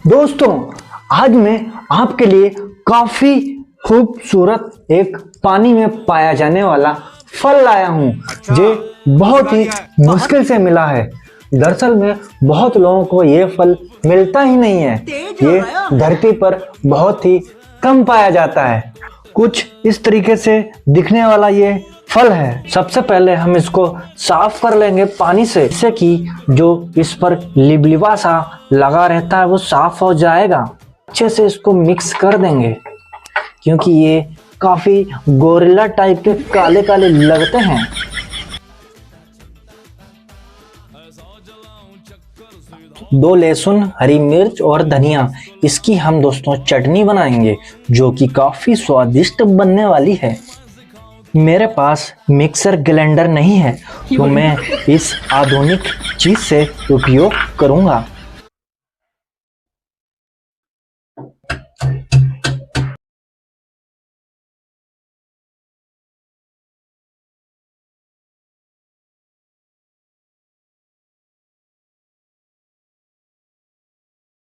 दोस्तों, आज मैं आपके लिए काफी खूबसूरत एक पानी में पाया जाने वाला फल लाया हूँ जो बहुत ही मुश्किल से मिला है। दरअसल में बहुत लोगों को ये फल मिलता ही नहीं है। ये धरती पर बहुत ही कम पाया जाता है। कुछ इस तरीके से दिखने वाला ये फल है। सबसे पहले हम इसको साफ कर लेंगे पानी से, जिससे कि जो इस पर लिबलिबा सा लगा रहता है वो साफ हो जाएगा। अच्छे से इसको मिक्स कर देंगे क्योंकि ये काफी गोरिल्ला टाइप के काले काले लगते हैं। दो लहसुन, हरी मिर्च और धनिया, इसकी हम दोस्तों चटनी बनाएंगे जो कि काफी स्वादिष्ट बनने वाली है। मेरे पास मिक्सर ग्राइंडर नहीं है तो मैं इस आधुनिक चीज से उपयोग करूंगा।